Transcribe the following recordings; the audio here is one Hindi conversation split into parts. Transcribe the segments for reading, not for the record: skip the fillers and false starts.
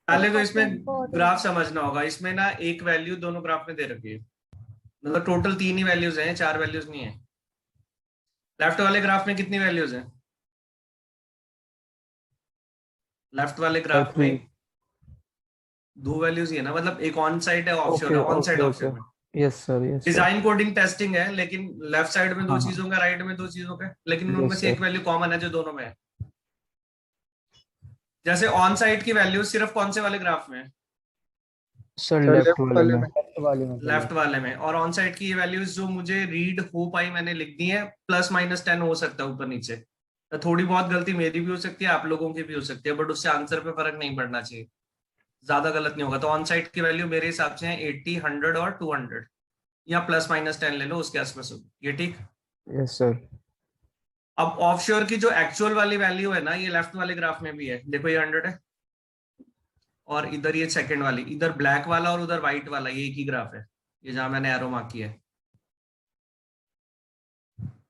पहले तो इसमें ग्राफ समझना होगा। इसमें ना एक वैल्यू दोनों ग्राफ में दे रखी है, मतलब टोटल 3 ही वैल्यूज हैं, 4 वैल्यूज नहीं है। लेफ्ट वाले ग्राफ में कितनी वैल्यूज हैं? लेफ्ट वाले ग्राफ में 3। 2 वैल्यूज ही है ना, मतलब एक ऑन साइड है, ऑफशोर ओके है, onsite okay okay. Offshore में। Yes sir, yes sir. Design coding testing है, लेकिन लेफ्ट साइड में दो हाँ हाँ। चीजों का, राइट में दो चीजों का, लेकिन उनमें यस से एक सर। वैल्यू कॉमन है जो दोनों में है। जैसे ऑन साइड की वैल्यू सिर्फ कौन से वाले ग्राफ में है? सर सर लेफ्ट लेफ्ट वाले वाले में। में, लेफ्ट वाले में लेफ्ट भैया। वाले में। और ऑन साइड की ये वैल्यूज जो मुझे रीड हो पाई मैंने लिख दी है, +-10 हो सकता है ऊपर नीचे। तो थोड़ी बहुत गलती मेरी भी हो सकती है, आप लोगों की भी हो सकती है, बट उससे आंसर पे फर्क नहीं पड़ना चाहिए, ज्यादा गलत नहीं होगा। तो ऑन साइड की वैल्यू मेरे हिसाब से है 80, 100 और 200, या +-10 ले लो, उसके आसपास होगी ये, ठीक। Yes sir. अब ऑफशोर की जो एक्चुअल वाली वैल्यू है ना, ये लेफ्ट वाले ग्राफ में भी है, देखो ये 100 है, और इधर ये सेकंड वाली, इधर ब्लैक वाला और उधर व्हाइट वाला, ये एक ही ग्राफ है, ये जहां मैंने एरो मार्क किया है,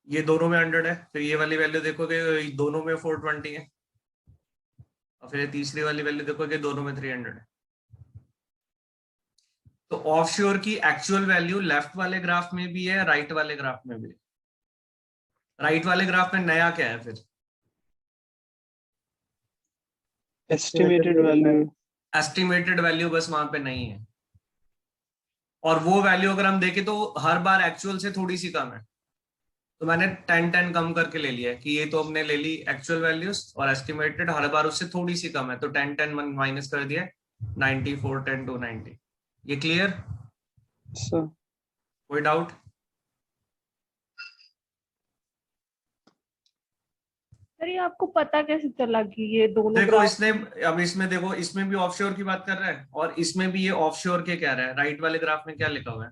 ये दोनों में 100 है। फिर ये वाली वैल्यू देखोगे दोनों में 420 है, और फिर ये तीसरी वाली वैल्यू देखोगे दोनों में 300 है। तो ऑफशोर की एक्चुअल वैल्यू लेफ्ट वाले ग्राफ में भी है, राइट वाले ग्राफ में भी है। राइट वाले ग्राफ में नया क्या है फिर? Estimated value. एस्टिमेटेड वैल्यू बस वहां पे नहीं है। और वो वैल्यू अगर हम देखें तो हर बार एक्चुअल से थोड़ी सी कम है, तो मैंने 10-10 कम करके ले लिया है कि ये तो हमने ले ली एक्चुअल वैल्यूज, और एस्टिमेटेड हर बार उससे थोड़ी सी कम है, तो 10-10 माइनस कर दिया, 90, 410, 290। ये क्लियर? सर कोई डाउट? सर ये आपको पता कैसे चला कि ये दोनों देखो ग्राफ? इसने, अब इसमें देखो, इसमें भी ऑफशोर की बात कर रहा है और इसमें भी ये ऑफशोर के कह रहा है। राइट वाले ग्राफ में क्या लिखा हुआ है?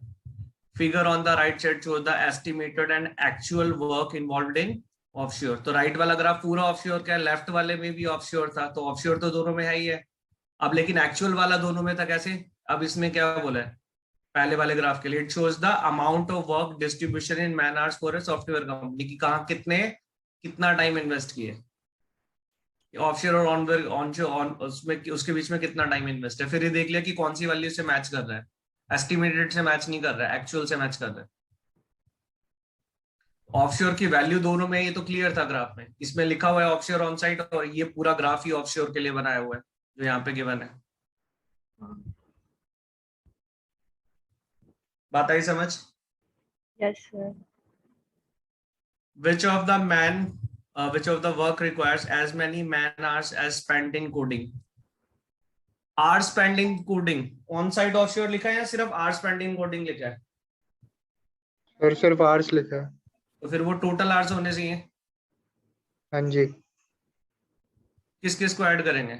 Figure on the right side shows the estimated and actual work involved in offshore. तो राइट वाला ग्राफ पूरा ऑफशोर का है, लेफ्ट वाले में भी ऑफशोर था, तो ऑफशोर तो दोनों में है ही है। अब लेकिन एक्चुअल वाला दोनों में था कैसे? अब इसमें क्या बोला है पहले वाले ग्राफ के लिए? It shows the amount of work distribution in man hours for a software company, की कहा कितने, कितना टाइम इन्वेस्ट किए ऑफशोर और ऑन उसमें, उसके बीच में कितना टाइम इन्वेस्ट है। फिर ये देख लिया कि कौन सी वैल्यू से मैच कर रहा है, एस्टिमेटेड से मैच नहीं कर रहा है, एक्चुअल से मैच कर रहा है। ऑफशोर की वैल्यू दोनों में, ये तो क्लियर था ग्राफ में। इसमें लिखा हुआ है ऑफशोर ऑन साइट, और ये पूरा ग्राफ ही ऑफशोर के लिए बनाया हुआ है जो यहाँ पे गिवन है। बात आई समझ? Yes sir. Which of the which of the work requires as many man hours as spent in coding? Hours spent in coding on site offshore लिखा है या सिर्फ hours spent in coding लिखा है? और सिर्फ आर्स लिखा है। तो फिर वो टोटल hours होने चाहिए। हाँ जी। किस किस को ऐड करेंगे?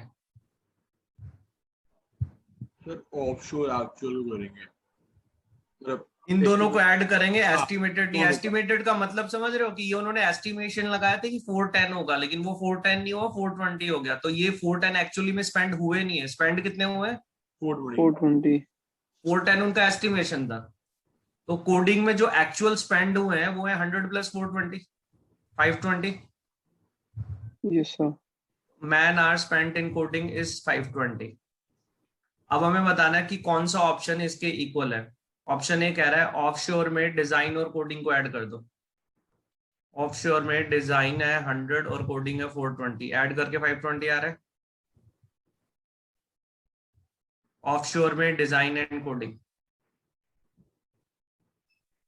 सर ऑफशोर एक्चुअल करेंगे, मतलब इन दोनों को ऐड करेंगे, एस्टिमेटेड नहीं। दोनों को। एस्टिमेटेड का मतलब समझ रहे हो कि ये उन्होंने एस्टिमेशन लगाया था कि 410 होगा, लेकिन वो 410 नहीं हुआ, 420 हो गया। तो ये 410 एक्चुअली में स्पेंड हुए नहीं है। स्पेंड कितने हुए? 420। 410 उनका एस्टिमेशन था। तो कोडिंग में जो एक्चुअल स्पेंड हुए हैं वो है 100 + 420, 520। Yes sir. Man hour spent in coding is 520। अब हमें बताना है कि कौन सा ऑप्शन इसके इक्वल है। ऑप्शन ए कह रहा है ऑफशोर में डिजाइन और कोडिंग को ऐड कर दो। ऑफशोर में डिजाइन है 100 और कोडिंग है 420, ऐड करके 520 आ रहा है। ऑफशोर में design and coding,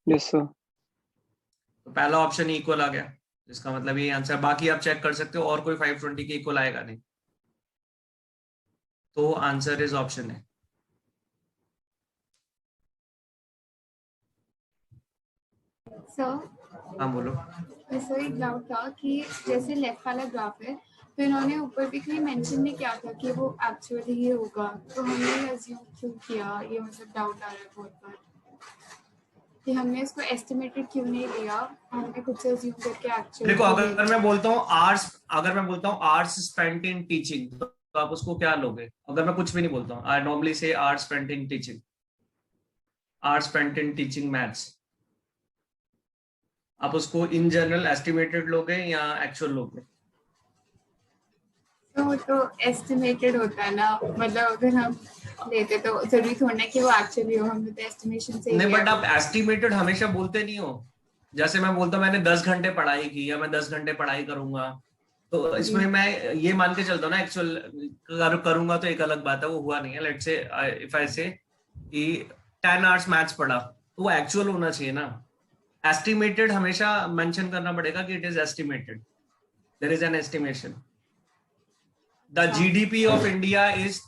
yes sir. तो पहला ऑप्शन इक्वल आ गया, इसका मतलब ये आंसर। बाकी आप चेक कर सकते हो, और कोई 520 के इक्वल आएगा नहीं, तो आंसर इज ऑप्शन है। सर हाँ बोलो। सर एक डाउट था कि जैसे लेफ्ट वाला ग्राफ है, तो इन्होंने ऊपर भी कहीं मेंशन नहीं किया था कि वो एक्चुअली ही होगा, तो हमने अज्यूम क्यों किया? ये मतलब डाउट आ रहा है बहुत बार कि हमने इसको एस्टिमेटेड क्यों नहीं लिया, हमने खुद से अज्यूम करके एक्चुअली। देखो अगर मैं बोलता हूँ आवर्स स्पेंट इन टीचिंग, तो आप उसको क्या लोगे? अगर मैं कुछ भी नहीं बोलता हूँ, आई नॉर्मली से hours spent in teaching, hours spent in teaching maths, आप उसको इन जनरल एस्टिमेटेड लोगे या एक्चुअल लोगे? तो वो तो एस्टिमेटेड होता है ना, मतलब अगर हम लेते तो जरूरी थोड़ा कि वो एक्चुअली हो, हमने तो एस्टिमेशन से ही नहीं, लिया। बट आप एस्टिमेटेड हमेशा बोलते नहीं हो। जैसे मैं बोलता हूँ मैंने 10 घंटे पढ़ाई की या मैं 10 घंटे पढ़ाई करूंगा, तो इसमें मैं ये मान के चलता हूँ ना एक्चुअल करूंगा तो एक अलग बात है, वो हुआ नहीं है। लेट्स से इफ आई से कि 10 आवर्स मैथ्स पढ़ा, तो वो एक्चुअल होना चाहिए ना। एस्टिमेटेड हमेशा मेंशन करना पड़ेगा कि it is estimated, there is an estimation. The GDP of India is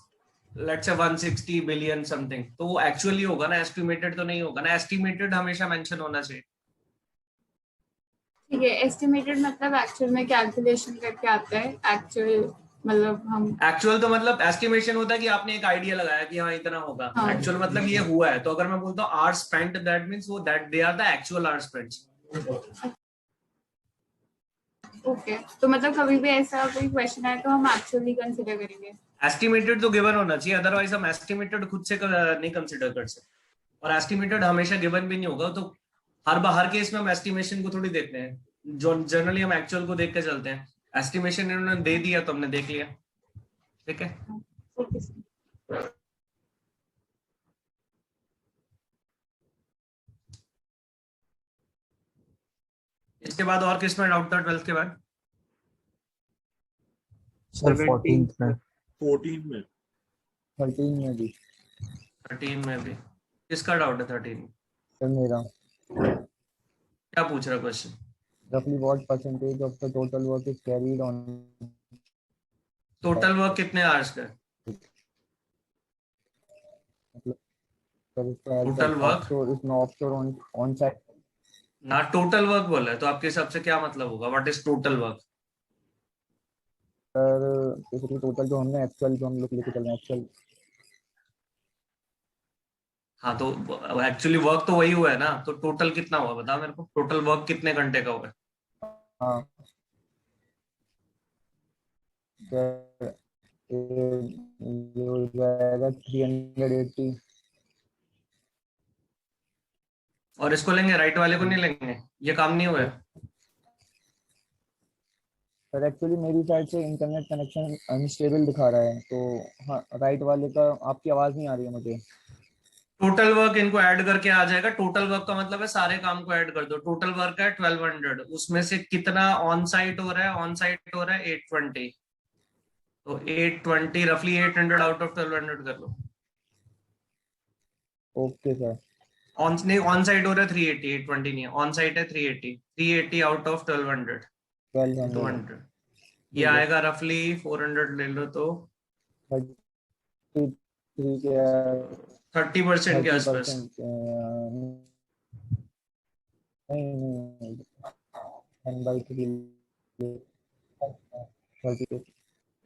let's say 160 billion something, तो वो एक्चुअली होगा ना, एस्टिमेटेड तो नहीं होगा ना। एस्टिमेटेड हमेशा मेंशन होना चाहिए। ठीक है, एस्टिमेटेड मतलब एक्चुअल में कैलकुलेशन करके आता है, एक्चुअल मतलब हम एक्चुअल तो मतलब एस्टिमेशन होता है कि आपने एक आइडिया लगाया कि हाँ इतना होगा। हाँ। एक्चुअल मतलब ये हुआ है। तो अगर मैं बोलता हूँ आवर्स स्पेंट, दैट मींस वो that they are the actual hours spent. Okay, तो मतलब कभी भी ऐसा कोई क्वेश्चन आए तो हम एक्चुअली कंसीडर करेंगे। एस्टिमेटेड तो गिवन होना चाहिए, अदरवाइज हम एस्टिमेटेड खुद से नहीं कंसीडर कर सकते। और एस्टिमेटेड हमेशा गिवन भी नहीं होगा, तो हर केस में हम एस्टिमेशन को थोड़ी देखते हैं, जो जनरली हम एक्चुअल को देख के चलते हैं। एस्टिमेशन इन्होंने दे दिया तो हमने देख लिया, ठीक है। Okay sir. इसके बाद और किस में डाउट था 12th के बाद? सर 14th में, 14 में, 13 में भी 13 में भी। किसका डाउट है 13 में? सर मेरा। क्या पूछ रहा question? roughly what percentage of the total work is carried on? Total work कितने आवर्स का है? Total work? offshore is no offshore on site. ना टोटल वर्क बोला है, तो आपके हिसाब से क्या मतलब होगा? What is total work? Sir basically total जो हमने एक्चुअल जो हम लोग लेके चल रहे हैं एक्चुअल। हाँ, तो एक्चुअली वर्क तो वही हुआ है ना, तो टोटल कितना हुआ बता मेरे को। टोटल वर्क कितने घंटे का हुआ है? हाँ सर ये हो जाएगा 380। और इसको लेंगे, राइट वाले को नहीं लेंगे? ये काम नहीं हुआ है। सर एक्चुअली मेरी साइड से इंटरनेट कनेक्शन अनस्टेबल दिखा रहा है, तो हाँ राइट वाले का आपकी आवाज नहीं आ रही है मुझे। टोटल वर्क इनको ऐड करके आ जाएगा। टोटल वर्क का मतलब है सारे काम को ऐड कर दो। टोटल वर्क है 1200, उसमें से कितना ऑन साइट हो रहा है? ऑन साइट हो रहा है 820, तो 820 रफली 800 आउट ऑफ 1200 कर लो। Okay sir. ऑन साइट हो रहा है 380, 820 नहीं है, ऑन साइट है 380 आउट ऑफ 1200, 200 ये आएगा रफली 400 ले लो तो 30% के आसपास।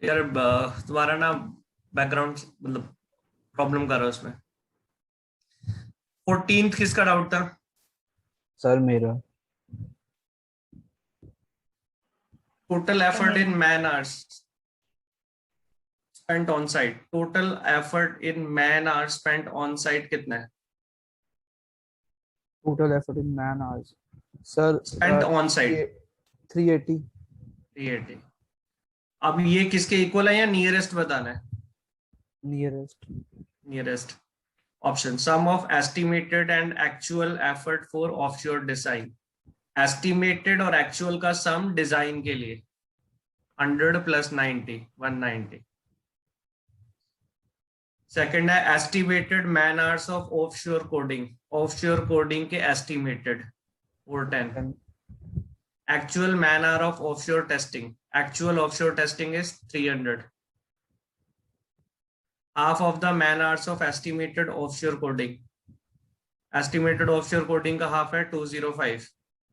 यार तुम्हारा ना बैकग्राउंड मतलब प्रॉब्लम कर रहा है उसमें। 14th किसका डाउट था? सर मेरा। Total effort in man hours spent on site. Total effort in man hours spent on site कितना है? Total effort in man hours sir spent on site 380। 380। अब ये किसके इक्वल है या नियरेस्ट बताना है? Nearest option. Sum of estimated and actual effort for offshore design. Estimated और एक्चुअल का सम डिजाइन के लिए 100 + 90 190। सेकंड है estimated man hours of offshore coding. Offshore coding के estimated 410। Actual man hour of offshore testing. Actual offshore testing is 300। half of the man hours of estimated offshore coding. Estimated offshore coding का half है 205।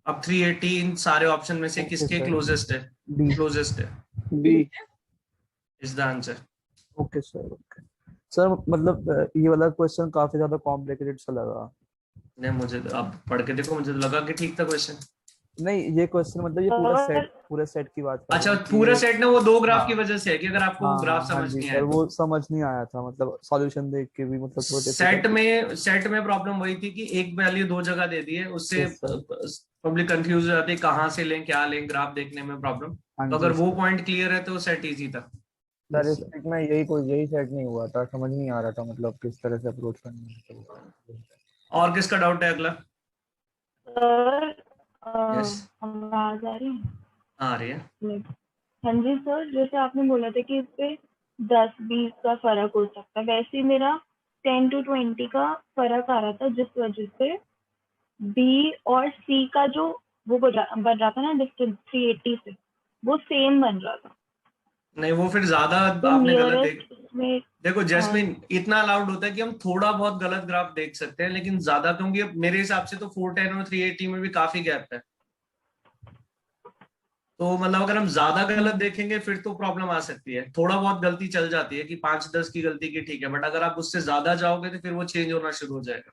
अब 380 इन सारे ऑप्शन में से किसके क्लोजेस्ट है? क्लोजेस्ट है B is the answer. Okay sir. Okay sir मतलब ये वाला क्वेश्चन काफी ज्यादा कॉम्प्लिकेटेड सा लगा। नहीं, मुझे आप पढ़ के देखो, मुझे लगा कि ठीक था क्वेश्चन। नहीं ये क्वेश्चन मतलब ये पूरे सेट की बात कर अच्छा, रहे हैं कि पूरा सेट ना वो दो ग्राफ हाँ, की वजह से है कि अगर आपको हाँ, ग्राफ हाँ समझ जी नहीं सर, आया। वो समझ नहीं आया था, मतलब सॉल्यूशन देख के भी मतलब थोड़ा सेट में प्रॉब्लम वही थी कि एक वैल्यू दो जगह दे दी है, उससे Yes, sir. पब्लिक कंफ्यूज हो जाती है कहाँ से लें क्या लें, ग्राफ देखने में प्रॉब्लम। हाँ तो जी अगर वो सर। पॉइंट क्लियर है तो सेट इजी था। सर इस ट्रिक में यही सेट नहीं हुआ था, समझ नहीं आ रहा था मतलब किस तरह से अप्रोच करना है तो। और किसका डाउट है अगला? सर यस, आवाज आ रही है? आ रही है। हाँ जी सर, जैसे आपने बोला था कि इस पे 10-20 का फर्क हो सकता है, वैसे ही मेरा 10 to 20 का फर्क आ रहा था, जिस वजह से बी और सी का जो वो बन रहा था ना डिस्टेंस 380 से, वो सेम बन रहा था। नहीं, वो फिर ज्यादा तो आपने गलत नियरेस्ट में देखो जैस्मिन, इतना अलाउड होता है कि हम थोड़ा बहुत गलत ग्राफ देख सकते हैं, लेकिन ज्यादा, क्योंकि अब मेरे हिसाब से तो 410 और 380 में भी काफी गैप है। तो मतलब अगर हम ज्यादा गलत देखेंगे फिर तो प्रॉब्लम आ सकती है। थोड़ा बहुत गलती चल जाती है कि 5-10 की गलती की, ठीक है, बट अगर आप उससे ज्यादा जाओगे तो फिर वो चेंज होना शुरू हो जाएगा।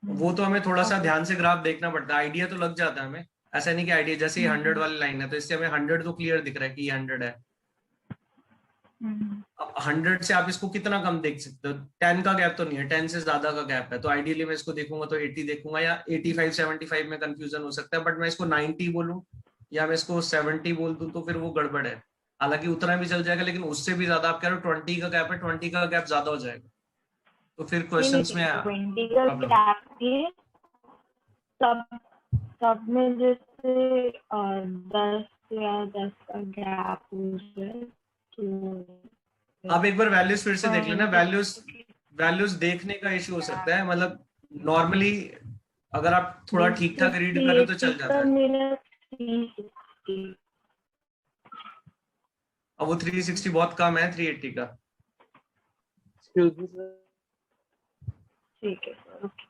वो तो हमें थोड़ा सा ध्यान से ग्राफ देखना पड़ता है, आइडिया तो लग जाता है हमें। ऐसा नहीं कि आइडिया, जैसे 100 वाली लाइन है तो इससे हमें 100 तो क्लियर दिख रहा है कि ये 100 है। अब 100 से आप इसको कितना कम देख सकते हो? 10 का गैप तो नहीं है, 10 से ज्यादा का गैप है, तो आइडियली मैं इसको देखूंगा तो 80 देखूंगा, या 85-75 में कंफ्यूजन हो सकता है, बट मैं इसको 90 बोलूं या मैं इसको 70 बोल दूं तो फिर वो गड़बड़ है। हालांकि उतना भी चल जाएगा, लेकिन उससे भी ज्यादा आप कह रहे हो 20 का गैप है, 20 का गैप ज्यादा हो जाएगा, तो फिर क्वेश्चंस में 20 का प्रॉब्लम। गैप है, सब सब में जैसे 10 का गैप हो जाए तो आप एक बार वैल्यूज फिर से देख लेना। वैल्यूज देखने का इश्यू हो सकता है, मतलब नॉर्मली अगर आप थोड़ा ठीक ठाक रीड करें तो चल जाता है। मेरा 360 अब वो 360 बहुत कम है 380 का। Excuse me sir. ठीक है सर, ओके।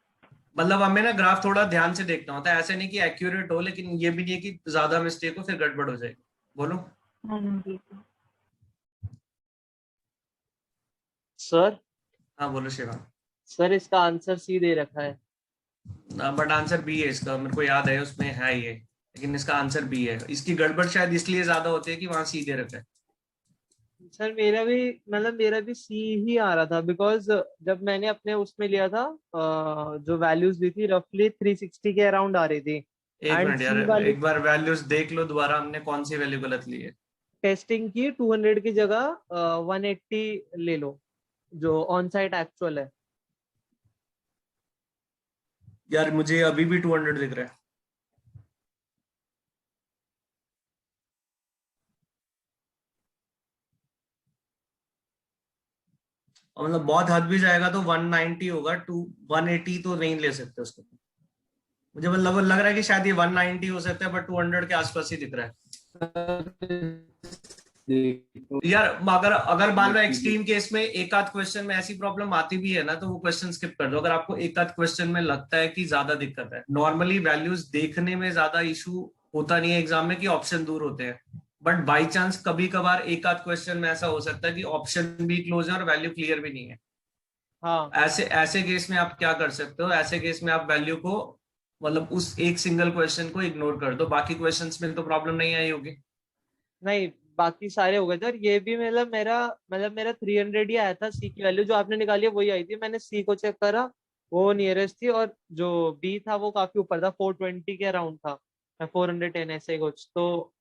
मतलब हमें ना ग्राफ थोड़ा ध्यान से देखना होता है, ऐसे नहीं कि एक्यूरेट हो, लेकिन ये भी नहीं है कि ज्यादा मिस्टेक हो फिर गड़बड़ हो जाएगी। बोलो। हाँ जी सर हाँ बोलो शिवा। सर इसका आंसर सी दे रखा है। बट आंसर बी है इसका, मेरे को याद है उसमें है ये, लेकिन इसका आंसर बी है। इसकी गड़बड़ शायद इसलिए ज्यादा होती है कि वहां सी दे रखा है। सर मेरा भी सी ही आ रहा था, बिकॉज जब मैंने अपने उसमें लिया था जो वैल्यूज दी थी रफली 360 के अराउंड आ रही थी। एक एंड मिनट यार, सी वाली एक बार वैल्यूज देख लो दोबारा, हमने कौन सी वैल्यू गलत ली है। टेस्टिंग की 200 की जगह 180 ले लो, जो ऑन साइट एक्चुअल है। यार मुझे अभी भी 200 दिख रहा है। और मतलब बहुत हद भी जाएगा तो 190 होगा, 180 तो नहीं ले सकते उसको। मुझे मतलब लग रहा है कि शायद ये 190 हो सकता है, बट 200 के आसपास ही दिख रहा है। यार अगर अगर मान लो एक्सट्रीम केस में एक आध क्वेश्चन में ऐसी प्रॉब्लम आती भी है ना, तो वो क्वेश्चन स्किप कर दो। अगर आपको एक आध क्वेश्चन में लगता है कि ज्यादा दिक्कत है, नॉर्मली वैल्यूज देखने में ज्यादा इशू होता नहीं है एग्जाम में कि ऑप्शन दूर होते हैं, बट बाई चांस कभी कभार एक आध क्वेश्चन में ऐसा हो सकता है कि ऑप्शन भी क्लोज है और वैल्यू क्लियर भी नहीं है। हाँ ऐसे ऐसे केस में आप क्या कर सकते हो? ऐसे केस में आप वैल्यू को, मतलब उस एक सिंगल क्वेश्चन को इग्नोर कर दो, बाकी क्वेश्चंस में तो प्रॉब्लम नहीं आई होगी। नहीं, बाकी सारे हो गए सर। ये भी मेरा 300 ही आया था। सी की वैल्यू जो आपने निकाली है वही आई थी। मैंने सी को चेक करा, वो नियरेस्ट थी, और जो बी था वो काफी ऊपर था, 420 के अराउंड था, 410 ऐसे ही कुछ। तो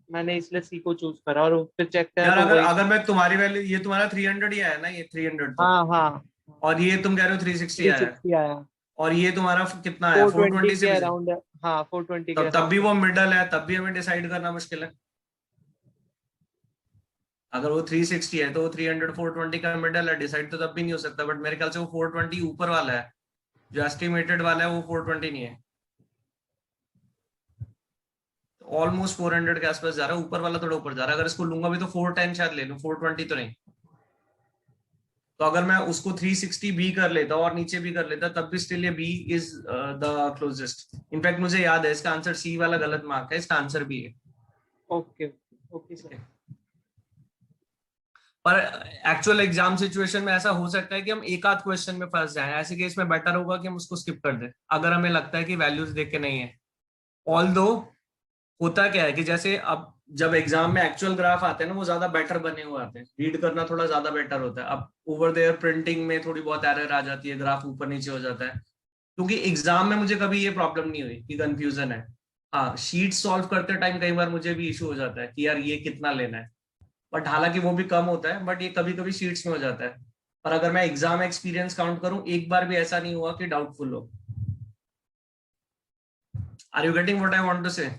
मैंने इसलिए सी को चूज करा और फिर चेक करा यार तो अगर वही। अगर मैं तुम्हारी वैल्यू, ये तुम्हारा 300 ही आया ना, ये 300 तो, हाँ हाँ, और ये तुम कह रहे हो 360 आया है, 360 आया, और ये तुम्हारा कितना आया? 420 420 से के भी अराउंड है। हाँ 420 के तब भी अराउंड है। वो मिडल है, तब भी हमें डिसाइड करना मुश्किल है। अगर वो 360 है तो वो 300 420 का मिडल है, डिसाइड तो तब भी नहीं हो सकता। बट मेरे ख्याल से वो 420 ऊपर वाला है, जो एस्टिमेटेड वाला है वो 420 नहीं है, ऑलमोस्ट 400 के आसपास जा रहा है। ऊपर वाला थोड़ा ऊपर जा रहा है। अगर इसको लूंगा भी तो 410 शायद ले लूं, 420 तो नहीं। तो अगर मैं उसको 360 बी कर लेता और नीचे भी कर लेता, तब भी स्टिल ये B is the closest. In fact मुझे याद है इसका आंसर सी वाला गलत मार्क है, इसका आंसर बी है। Okay okay sir. पर एक्चुअल एग्जाम सिचुएशन में ऐसा हो सकता है कि हम एक आध क्वेश्चन में फंस जाएं। ऐसे केस में बेटर होगा कि हम उसको स्किप कर दें, अगर हमें लगता है कि वैल्यूज देख के नहीं है। ऑल्दो होता क्या है कि जैसे अब जब एग्जाम में एक्चुअल ग्राफ आते हैं ना, वो ज्यादा बेटर बने हुए आते हैं, रीड करना थोड़ा ज्यादा बेटर होता है। अब ओवर देयर प्रिंटिंग में थोड़ी बहुत एरर आ जाती है, ग्राफ ऊपर नीचे हो जाता है, क्योंकि एग्जाम में मुझे कभी ये प्रॉब्लम नहीं हुई कि कंफ्यूजन है। हाँ, शीट सॉल्व करते टाइम कई बार मुझे भी इशू हो जाता है कि यार ये कितना लेना है, बट हालांकि वो भी कम होता है, बट ये कभी कभी शीट्स में हो जाता है। पर अगर मैं एग्जाम एक्सपीरियंस काउंट करूं, एक बार भी ऐसा नहीं हुआ कि डाउटफुल हो। Are you getting what I want to say?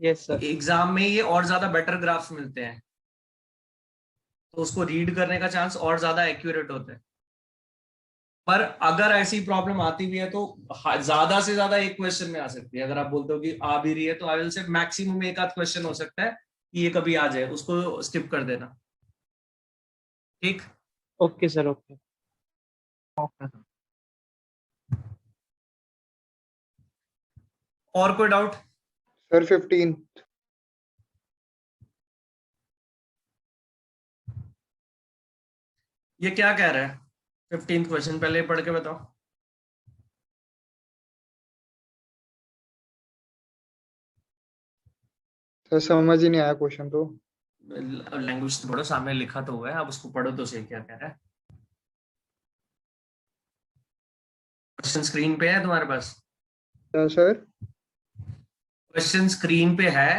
Yes sir. Exam में ये और ज्यादा बेटर ग्राफ्स मिलते हैं, तो उसको रीड करने का चांस और ज्यादा एक्यूरेट होता है। पर अगर ऐसी प्रॉब्लम आती भी है तो ज्यादा से ज्यादा एक क्वेश्चन में आ सकती है। अगर आप बोलते हो कि आ भी रही है तो आई विल से मैक्सिमम एक आध क्वेश्चन हो सकता है कि ये कभी आ जाए, उसको स्किप कर देना। ठीक। Okay sir, okay. और कोई डाउट? सर 15। ये क्या कह रहा है 15th क्वेश्चन? पहले पढ़ के बताओ। सर समझ ही नहीं आया क्वेश्चन तो। लैंग्वेज तो पढ़ो, सामने लिखा तो हुआ है, अब उसको पढ़ो तो सही क्या कह रहा है। क्वेश्चन स्क्रीन पे है तुम्हारे पास? क्या सर? क्वेश्चन स्क्रीन पे है,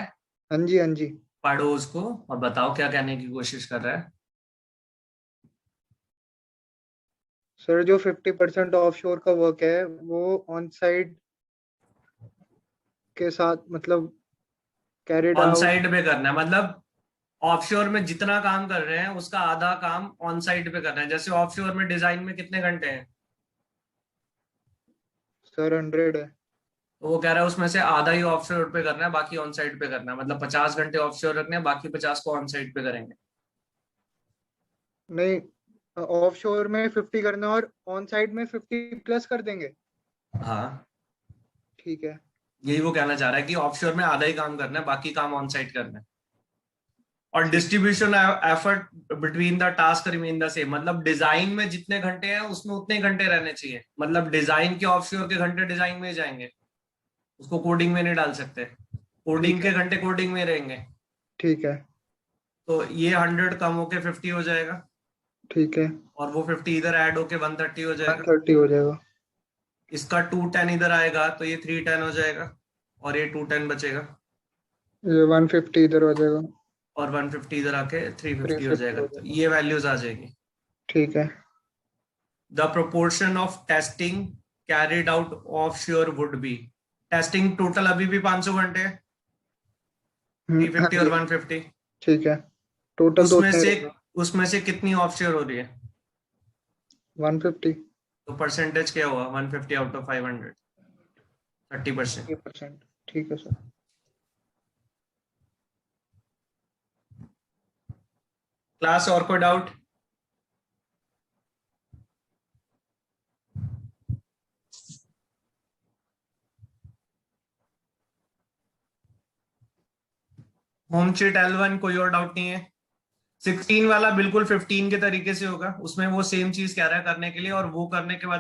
हाँ जी, हाँ जी। पढ़ो उसको और बताओ क्या कहने की कोशिश कर रहा है। सर जो 50% ऑफशोर का वर्क है वो ऑन साइट के साथ मतलब कैरिड ऑन आउट। साइट पे करना है, मतलब ऑफशोर में जितना काम कर रहे हैं उसका आधा काम ऑन साइट पे करना है। जैसे ऑफशोर में डिजाइन में कितने घंटे हैं? सर 100 है। तो वो कह रहा है उसमें से आधा ही ऑफशोर पे करना है, बाकी ऑन साइट पे करना है। मतलब 50 घंटे ऑफशोर रखने हैं, बाकी 50 को ऑन साइट पे करेंगे। नहीं, ऑफशोर में 50 करना और ऑन साइट में 50 प्लस कर देंगे। हाँ, ठीक है। यही वो कहना चाह रहा है कि ऑफशोर में आधा ही काम करना है, बाकी काम ऑन साइट करना है। और distribution effort between the task remain the same, मतलब डिजाइन में जितने घंटे हैं उसमें उतने घंटे रहने चाहिए। मतलब डिजाइन के ऑफशोर के घंटे डिजाइन में जाएंगे, उसको कोडिंग में नहीं डाल सकते। कोडिंग के घंटे कोडिंग में रहेंगे। ठीक है। तो ये 100 कम होके 50 हो जाएगा, ठीक है। और वो 50 इधर ऐड होके 130 हो जाएगा। 130 हो जाएगा। इसका 210 इधर आएगा तो ये 310 हो जाएगा, और ये 210 बचेगा, ये 150 इधर हो जाएगा। और 150 इधर आके 350 हो 350 जाएगा। हो तो जाएगा। ये वैल्यूज आ जाएगी। ठीक है। The proportion of testing carried out offshore would be, testing total अभी भी 500 घंटे है, 350 हाँ और जी। 150। ठीक है। टोटल तो उसमें उतने से रहेगा। उसमें से कितनी ऑफशोर हो रही है? 150। तो परसेंटेज क्या हुआ? 150 आउट ऑफ 500, 30%। 30%। ठीक है सर। क्लास और कोई डाउट? होम शीट L1 कोई और डाउट नहीं है? 16 वाला बिल्कुल 15 के तरीके से होगा, उसमें वो सेम चीज कह रहा है करने के लिए, और वो करने के बाद